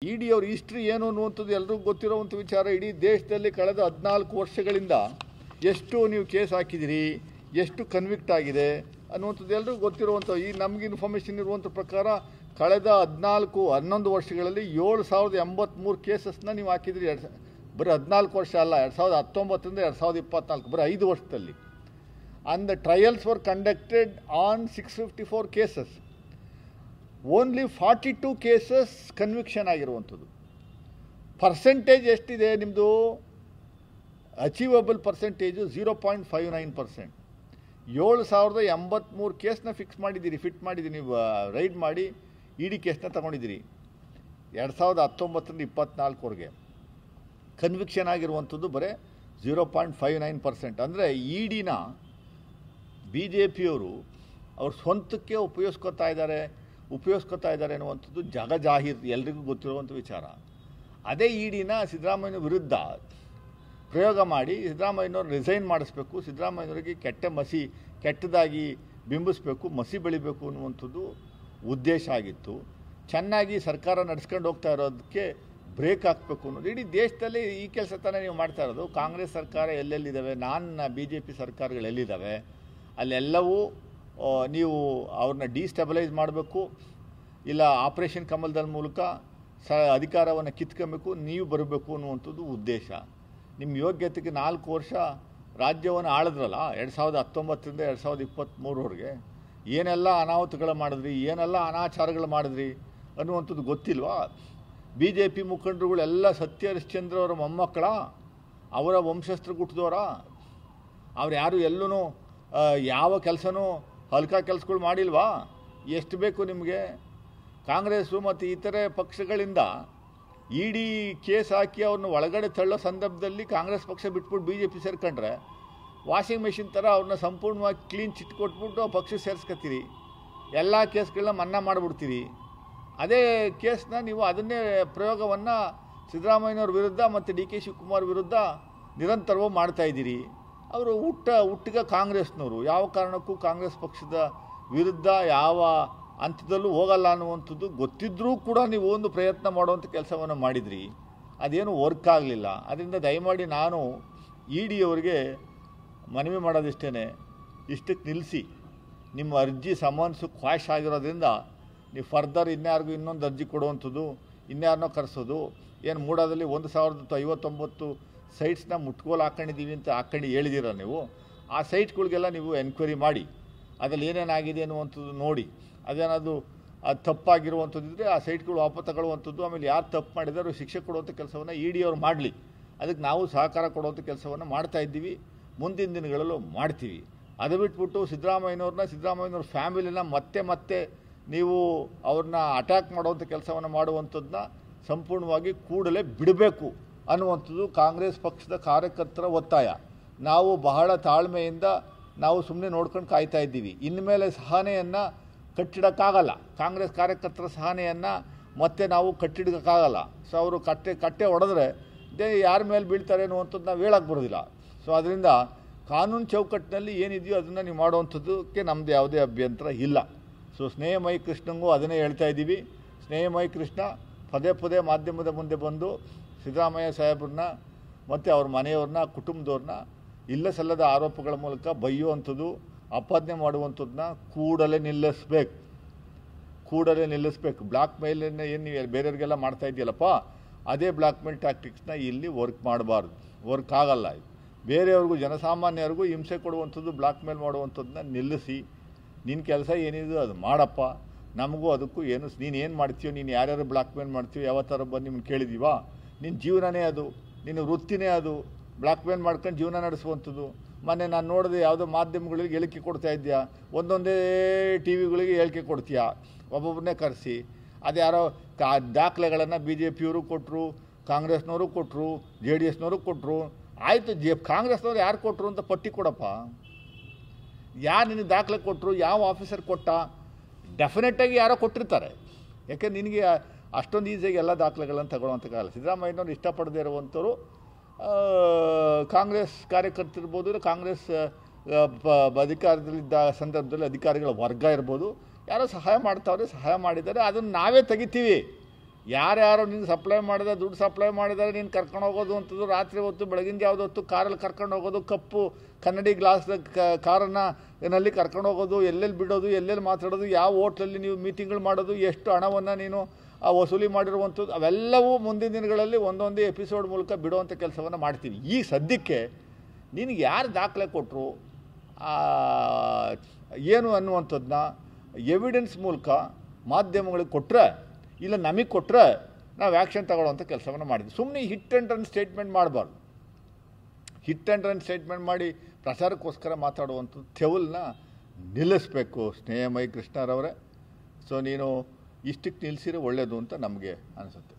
ಇಡಿ ಅವರ ಹಿಸ್ಟ್ರಿ ಏನು ಅನ್ನುವಂಥದ್ದು ಎಲ್ಲರಿಗೂ ಗೊತ್ತಿರುವಂಥ ವಿಚಾರ. ಇಡೀ ದೇಶದಲ್ಲಿ ಕಳೆದ 14 ವರ್ಷಗಳಿಂದ ಎಷ್ಟು ನೀವು ಕೇಸ್ ಹಾಕಿದಿರಿ, ಎಷ್ಟು ಕನ್ವಿಕ್ಟ್ ಆಗಿದೆ ಅನ್ನುವಂಥದ್ದು ಎಲ್ಲರಿಗೂ ಗೊತ್ತಿರುವಂಥ. ಈ ನಮಗೆ ಇನ್ಫಾರ್ಮೇಷನ್ ಇರುವಂಥ ಪ್ರಕಾರ ಕಳೆದ 11 ವರ್ಷಗಳಲ್ಲಿ 7083 ಕೇಸಸ್ನ ನೀವು ಹಾಕಿದಿರಿ. ಬರೀ 14 ವರ್ಷ ಅಲ್ಲ, 2019ರಿಂದ 2024 ಬರೀ 5 ವರ್ಷದಲ್ಲಿ. And the trials were conducted on 654 cases. Only 42 cases conviction ಆಗಿರುವಂಥದ್ದು. ಪರ್ಸೆಂಟೇಜ್ ಎಷ್ಟಿದೆ ನಿಮ್ಮದು? Achievable percentage 0.59%. 7083 ಕೇಸ್ನ ಫಿಟ್ ಮಾಡಿದ್ದೀರಿ ನೀವು, ರೈಡ್ ಮಾಡಿ ಇಡಿ ಕೇಸ್ನ ತಗೊಂಡಿದ್ದೀರಿ 2019ರಿಂದ 24ವರೆಗೆ. ಕನ್ವಿಕ್ಷನ್ ಆಗಿರುವಂಥದ್ದು ಬರೀ 0.59%. ಅಂದರೆ ಇಡಿನ BJPಯವರು ಅವ್ರ ಸ್ವಂತಕ್ಕೆ ಉಪಯೋಗಿಸ್ಕೊತಾ ಇದ್ದಾರೆ ಅನ್ನುವಂಥದ್ದು ಜಗಜಾಹೀರ್, ಎಲ್ರಿಗೂ ಗೊತ್ತಿರುವಂಥ ವಿಚಾರ. ಅದೇ ಇಡಿನ ಸಿದ್ದರಾಮಯ್ಯ ವಿರುದ್ಧ ಪ್ರಯೋಗ ಮಾಡಿ ಸಿದ್ದರಾಮಯ್ಯನವ್ರು ರಿಸೈನ್ ಮಾಡಿಸ್ಬೇಕು, ಸಿದ್ದರಾಮಯ್ಯನವರಿಗೆ ಕೆಟ್ಟದಾಗಿ ಬಿಂಬಿಸಬೇಕು, ಮಸಿ ಬೆಳಿಬೇಕು ಅನ್ನುವಂಥದ್ದು ಉದ್ದೇಶ ಆಗಿತ್ತು. ಚೆನ್ನಾಗಿ ಸರ್ಕಾರ ನಡೆಸ್ಕೊಂಡು ಹೋಗ್ತಾ ಇರೋದಕ್ಕೆ ಬ್ರೇಕ್ ಹಾಕಬೇಕು ಅನ್ನೋದು. ಇಡೀ ದೇಶದಲ್ಲಿ ಈ ಕೆಲಸ ತಾನೇ ನೀವು ಮಾಡ್ತಾ ಇರೋದು. ಕಾಂಗ್ರೆಸ್ ಸರ್ಕಾರ ಎಲ್ಲೆಲ್ಲಿದ್ದಾವೆ, BJP ಸರ್ಕಾರಗಳು ಎಲ್ಲಿದ್ದಾವೆ, ಅಲ್ಲೆಲ್ಲವೂ ನೀವು ಅವ್ರನ್ನ ಡಿಸ್ಟೆಬಲೈಸ್ ಮಾಡಬೇಕು, ಇಲ್ಲ ಆಪರೇಷನ್ ಕಮಲದ ಮೂಲಕ ಅಧಿಕಾರವನ್ನು ಕಿತ್ಕೊಬೇಕು, ನೀವು ಬರಬೇಕು ಅನ್ನುವಂಥದ್ದು ಉದ್ದೇಶ. ನಿಮ್ಮ ಯೋಗ್ಯತೆಗೆ 4 ವರ್ಷ ರಾಜ್ಯವನ್ನು ಆಳಿದ್ರಲ್ಲ 2019ರಿಂದ 2023ವರೆಗೆ, ಏನೆಲ್ಲ ಅನಾಹುತಗಳು ಮಾಡಿದ್ರಿ, ಏನೆಲ್ಲ ಅನಾಚಾರಗಳು ಮಾಡಿದ್ರಿ ಅನ್ನುವಂಥದ್ದು ಗೊತ್ತಿಲ್ವಾ? BJP ಮುಖಂಡರುಗಳೆಲ್ಲ ಸತ್ಯ ಹರಿಶ್ಚಂದ್ರ ಅವರ ಮೊಮ್ಮಕ್ಕಳ, ಅವರ ವಂಶಸ್ಥರು ಹುಟ್ಟಿದವರ? ಅವ್ರು ಯಾರು ಎಲ್ಲೂ ಯಾವ ಕೆಲಸನೂ ಹಲ್ಕ ಕೆಲಸಗಳು ಮಾಡಿಲ್ವಾ? ಎಷ್ಟು ಬೇಕು ನಿಮಗೆ? ಕಾಂಗ್ರೆಸ್ಸು ಮತ್ತು ಇತರೆ ಪಕ್ಷಗಳಿಂದ ಇಡಿ ಕೇಸ್ ಹಾಕಿ ಅವ್ರನ್ನ ಒಳಗಡೆ ತಳ್ಳೋ ಸಂದರ್ಭದಲ್ಲಿ ಕಾಂಗ್ರೆಸ್ ಪಕ್ಷ ಬಿಟ್ಬಿಟ್ಟು BJP ಸೇರ್ಕೊಂಡ್ರೆ ವಾಷಿಂಗ್ ಮೆಷಿನ್ ಥರ ಅವ್ರನ್ನ ಸಂಪೂರ್ಣವಾಗಿ ಕ್ಲೀನ್ ಚಿಟ್ ಕೊಟ್ಬಿಟ್ಟು ಪಕ್ಷ ಸೇರಿಸ್ಕೊತೀರಿ, ಎಲ್ಲ ಕೇಸ್ಗಳನ್ನ ಮನ್ನಾ ಮಾಡಿಬಿಡ್ತೀರಿ. ಅದೇ ಕೇಸ್ನ ನೀವು ಅದನ್ನೇ ಪ್ರಯೋಗವನ್ನು ಸಿದ್ದರಾಮಯ್ಯನವ್ರ ವಿರುದ್ಧ ಮತ್ತು DK ಶಿವಕುಮಾರ್ ವಿರುದ್ಧ ನಿರಂತರವಾಗಿ ಮಾಡ್ತಾಯಿದ್ದೀರಿ. ಅವರು ಹುಟ್ಟಿಗ ಕಾಂಗ್ರೆಸ್ನವರು, ಯಾವ ಕಾರಣಕ್ಕೂ ಕಾಂಗ್ರೆಸ್ ಪಕ್ಷದ ವಿರುದ್ಧ ಯಾವ ಹಂತದಲ್ಲೂ ಹೋಗಲ್ಲ ಅನ್ನುವಂಥದ್ದು ಗೊತ್ತಿದ್ದರೂ ಕೂಡ ನೀವು ಒಂದು ಪ್ರಯತ್ನ ಮಾಡುವಂಥ ಕೆಲಸವನ್ನು ಮಾಡಿದ್ರಿ. ಅದೇನು ವರ್ಕ್ ಆಗಲಿಲ್ಲ. ಅದರಿಂದ ದಯಮಾಡಿ ನಾನು ಇಡಿಯವರಿಗೆ ಮನವಿ ಮಾಡೋದಿಷ್ಟೇ, ಇಷ್ಟಕ್ಕೆ ನಿಲ್ಲಿಸಿ. ನಿಮ್ಮ ಅರ್ಜಿ ಸಮನ್ಸು ಕ್ವಾಶ್ ಆಗಿರೋದ್ರಿಂದ ನೀವು ಫರ್ದರ್ ಇನ್ಯಾರಿಗೂ ಇನ್ನೊಂದು ಅರ್ಜಿ ಕೊಡುವಂಥದ್ದು, ಇನ್ಯಾರನ್ನೋ ಕರೆಸೋದು, ಏನು ಮೂಡಾದಲ್ಲಿ 1059 ಸೈಟ್ಸ್ನ ಮುಟ್ಗೋಲು ಹಾಕ್ಕೊಂಡಿದ್ದೀವಿ ಅಂತ ಹೇಳಿದ್ದೀರ ನೀವು. ಆ ಸೈಟ್ಗಳಿಗೆಲ್ಲ ನೀವು ಎನ್ಕ್ವೈರಿ ಮಾಡಿ ಅದರಲ್ಲಿ ಏನೇನಾಗಿದೆ ಅನ್ನುವಂಥದ್ದು ನೋಡಿ. ಅದೇನಾದರೂ ಅದು ತಪ್ಪಾಗಿರುವಂಥದ್ದಿದ್ರೆ ಆ ಸೈಟ್ಗಳು ವಾಪಸ್ ತಗೊಳ್ಳುವಂಥದ್ದು, ಆಮೇಲೆ ಯಾರು ತಪ್ಪು ಮಾಡಿದಾರೋ ಶಿಕ್ಷೆ ಕೊಡುವಂಥ ಕೆಲಸವನ್ನು ಇಡಿಯವ್ರು ಮಾಡಲಿ. ಅದಕ್ಕೆ ನಾವು ಸಹಕಾರ ಕೊಡುವಂಥ ಕೆಲಸವನ್ನು ಮಾಡ್ತಾಯಿದ್ದೀವಿ, ಮುಂದಿನ ದಿನಗಳಲ್ಲೂ ಮಾಡ್ತೀವಿ. ಅದು ಬಿಟ್ಬಿಟ್ಟು ಸಿದ್ದರಾಮಯ್ಯನವ್ರ ಫ್ಯಾಮಿಲಿನ ಮತ್ತೆ ನೀವು ಅವ್ರನ್ನ ಅಟ್ಯಾಕ್ ಮಾಡುವಂಥ ಕೆಲಸವನ್ನು ಮಾಡುವಂಥದ್ದನ್ನ ಸಂಪೂರ್ಣವಾಗಿ ಕೂಡಲೇ ಬಿಡಬೇಕು ಅನ್ನುವಂಥದ್ದು ಕಾಂಗ್ರೆಸ್ ಪಕ್ಷದ ಕಾರ್ಯಕರ್ತರ ಒತ್ತಾಯ. ನಾವು ಬಹಳ ತಾಳ್ಮೆಯಿಂದ ನಾವು ಸುಮ್ಮನೆ ನೋಡ್ಕೊಂಡು ಕಾಯ್ತಾ ಇದ್ದೀವಿ. ಇನ್ಮೇಲೆ ಸಹನೆಯನ್ನು ಕಟ್ಟಿಡೋಕ್ಕಾಗಲ್ಲ. ಕಾಂಗ್ರೆಸ್ ಕಾರ್ಯಕರ್ತರ ಸಹನೆಯನ್ನು ಮತ್ತೆ ನಾವು ಕಟ್ಟಿಡೋಕ್ಕಾಗಲ್ಲ. ಸೊ ಅವರು ಕಟ್ಟೆ ಹೊಡೆದ್ರೆ ಯಾರ ಮೇಲೆ ಬೀಳ್ತಾರೆ ಅನ್ನುವಂಥದ್ದು ನಾವು ಹೇಳಕ್ಕೆ ಬರೋದಿಲ್ಲ. ಸೊ ಅದರಿಂದ ಕಾನೂನು ಚೌಕಟ್ಟಿನಲ್ಲಿ ಏನಿದೆಯೋ ಅದನ್ನು ನೀವು ಮಾಡುವಂಥದ್ದಕ್ಕೆ ನಮ್ಮದು ಯಾವುದೇ ಅಭ್ಯಂತರ ಇಲ್ಲ. ಸೊ ಸ್ನೇಹಮಯಿ ಕೃಷ್ಣಂಗೂ ಅದನ್ನೇ ಹೇಳ್ತಾ ಇದ್ದೀವಿ. ಸ್ನೇಹಮಯಿ ಕೃಷ್ಣ ಪದೇ ಮಾಧ್ಯಮದ ಮುಂದೆ ಬಂದು ಸಿದ್ದರಾಮಯ್ಯ ಸಾಹೇಬ್ರನ್ನ ಮತ್ತು ಅವ್ರ ಮನೆಯವ್ರನ್ನ, ಕುಟುಂಬದವ್ರನ್ನ ಇಲ್ಲ ಸಲ್ಲದ ಆರೋಪಗಳ ಮೂಲಕ ಬೈಯುವಂಥದ್ದು, ಅಪಾದನೆ ಮಾಡುವಂಥದ್ದನ್ನ ಕೂಡಲೇ ನಿಲ್ಲಿಸ್ಬೇಕು. ಬ್ಲಾಕ್ ಮೇಲನ್ನು ಏನು ನೀವು ಬೇರೆಯವ್ರಿಗೆಲ್ಲ ಮಾಡ್ತಾ ಇದೆಯಲ್ಲಪ್ಪ, ಅದೇ ಬ್ಲಾಕ್ ಮೇಲ್ ಟ್ಯಾಕ್ಟಿಕ್ಸ್ನ ಇಲ್ಲಿ ವರ್ಕ್ ಮಾಡಬಾರ್ದು. ವರ್ಕ್ ಆಗಲ್ಲ. ಬೇರೆಯವ್ರಿಗೂ, ಜನಸಾಮಾನ್ಯರಿಗೂ ಹಿಂಸೆ ಕೊಡುವಂಥದ್ದು, ಬ್ಲಾಕ್ ಮೇಲ್ ಮಾಡುವಂಥದ್ದನ್ನ ನಿಲ್ಲಿಸಿ. ನಿನ್ನ ಕೆಲಸ ಏನಿದೆ ಅದು ಮಾಡಪ್ಪ, ನಮಗೂ ಅದಕ್ಕೂ ನೀನು ಮಾಡ್ತೀಯೋ, ನೀನು ಯಾರ್ಯಾರು ಬ್ಲಾಕ್ ಮೇಲ್ ಮಾಡ್ತೀಯೋ, ಯಾವ ಥರ ಬಂದು ನಿಮ್ಮನ್ನು ಕೇಳಿದೀವಾ? ನಿನ್ನ ಜೀವನನೇ ಅದು, ನಿನ್ನ ವೃತ್ತಿನೇ ಅದು, ಬ್ಲಾಕ್ ಮೇಲ್ ಮಾಡ್ಕೊಂಡು ಜೀವನ ನಡೆಸುವಂಥದ್ದು. ಮೊನ್ನೆ ನಾನು ನೋಡಿದೆ, ಯಾವುದೋ ಮಾಧ್ಯಮಗಳಿಗೆ ಹೇಳಿಕೆ ಕೊಡ್ತಾ ಇದೆಯಾ, ಒಂದೊಂದೇ TVಗಳಿಗೆ ಹೇಳಿಕೆ ಕೊಡ್ತೀಯಾ, ಒಬ್ಬೊಬ್ಬರನ್ನೇ ಕರೆಸಿ. ಅದು ಯಾರೋ ದಾಖಲೆಗಳನ್ನು BJPಯವರು ಕೊಟ್ಟರು, ಕಾಂಗ್ರೆಸ್ನವರು ಕೊಟ್ಟರು, JDSನವರು ಕೊಟ್ಟರು. ಆಯಿತು, ಕಾಂಗ್ರೆಸ್ನವ್ರು ಯಾರು ಕೊಟ್ಟರು ಅಂತ ಪಟ್ಟಿ ಕೊಡಪ್ಪ. ಯಾರು ನಿನಗೆ ದಾಖಲೆ ಕೊಟ್ಟರು, ಯಾವ ಆಫೀಸರ್ ಕೊಟ್ಟ? ಡೆಫಿನೆಟಾಗಿ ಯಾರೋ ಕೊಟ್ಟಿರ್ತಾರೆ. ಯಾಕೆ ನಿನಗೆ ಅಷ್ಟೊಂದು ಈಸಿಯಾಗಿ ಎಲ್ಲ ದಾಖಲೆಗಳನ್ನು ತಗೊಳ್ಳುವಂಥಕ್ಕಾಗಲ್ಲ. ಸಿದ್ದರಾಮಯ್ಯನವ್ರು ಇಷ್ಟಪಡದೇ ಇರುವಂಥವ್ರು ಕಾಂಗ್ರೆಸ್ ಕಾರ್ಯಕರ್ತರಿರ್ಬೋದು, ಕಾಂಗ್ರೆಸ್ ಅಧಿಕಾರದಲ್ಲಿದ್ದ ಸಂದರ್ಭದಲ್ಲಿ ಅಧಿಕಾರಿಗಳ ವರ್ಗ ಇರ್ಬೋದು, ಯಾರೋ ಸಹಾಯ ಮಾಡ್ತಾವ್ರೆ, ಸಹಾಯ ಮಾಡಿದ್ದಾರೆ, ಅದನ್ನು ನಾವೇ ತೆಗಿತೀವಿ. ಯಾರ್ಯಾರು ನೀನು ಸಪ್ಲೈ ಮಾಡಿದೆ, ದುಡ್ಡು ಸಪ್ಲೈ ಮಾಡಿದರೆ ನೀನು ಕರ್ಕೊಂಡು ಹೋಗೋದು ಅಂಥದ್ದು, ರಾತ್ರಿ ಹೊತ್ತು ಬೆಳಗಿನ ಜಾವದ ಹೊತ್ತು ಕಾರಲ್ಲಿ ಕರ್ಕೊಂಡು ಹೋಗೋದು, ಕಪ್ಪು ಕನ್ನಡಿ ಗ್ಲಾಸ್ದ ಕಾರನ್ನು ನಲ್ಲಿ ಕರ್ಕೊಂಡು ಹೋಗೋದು, ಎಲ್ಲೆಲ್ಲಿ ಬಿಡೋದು, ಎಲ್ಲೆಲ್ಲಿ ಮಾತಾಡೋದು, ಯಾವ ಹೋಟ್ಲಲ್ಲಿ ನೀವು ಮೀಟಿಂಗ್ಗಳು ಮಾಡೋದು, ಎಷ್ಟು ಹಣವನ್ನು ನೀನು ವಸೂಲಿ ಮಾಡಿರುವಂಥದ್ದು, ಅವೆಲ್ಲವೂ ಮುಂದಿನ ದಿನಗಳಲ್ಲಿ ಒಂದೊಂದೇ ಎಪಿಸೋಡ್ ಮೂಲಕ ಬಿಡುವಂಥ ಕೆಲಸವನ್ನು ಮಾಡ್ತೀವಿ. ಈ ಸದ್ಯಕ್ಕೆ ನಿನಗೆ ಯಾರು ದಾಖಲೆ ಕೊಟ್ಟರು ಏನು ಅನ್ನುವಂಥದ್ದನ್ನ ಎವಿಡೆನ್ಸ್ ಮೂಲಕ ಮಾಧ್ಯಮಗಳಿಗೆ ಕೊಟ್ಟರೆ, ಇಲ್ಲ ನಮಗೆ ಕೊಟ್ಟರೆ ನಾವು ಆ್ಯಕ್ಷನ್ ತಗೊಳ್ಳೋವಂಥ ಕೆಲಸವನ್ನು ಮಾಡಿದ್ವಿ. ಸುಮ್ಮನೆ ಹಿಟ್ ಆ್ಯಂಡ್ ರನ್ ಸ್ಟೇಟ್ಮೆಂಟ್ ಮಾಡಬಾರ್ದು. ಹಿಟ್ ಆ್ಯಂಡ್ ರನ್ ಸ್ಟೇಟ್ಮೆಂಟ್ ಮಾಡಿ ಪ್ರಚಾರಕ್ಕೋಸ್ಕರ ಮಾತಾಡುವಂಥದ್ದು ತೆವಲನ್ನ ನಿಲ್ಲಿಸಬೇಕು ಸ್ನೇಹಮಯಿ ಕೃಷ್ಣರವರೇ. ಸೊ ನೀನು ಇಷ್ಟಕ್ಕೆ ನಿಲ್ಲಿಸಿರೋ ಒಳ್ಳೆಯದು ಅಂತ ನಮಗೆ ಅನಿಸುತ್ತೆ.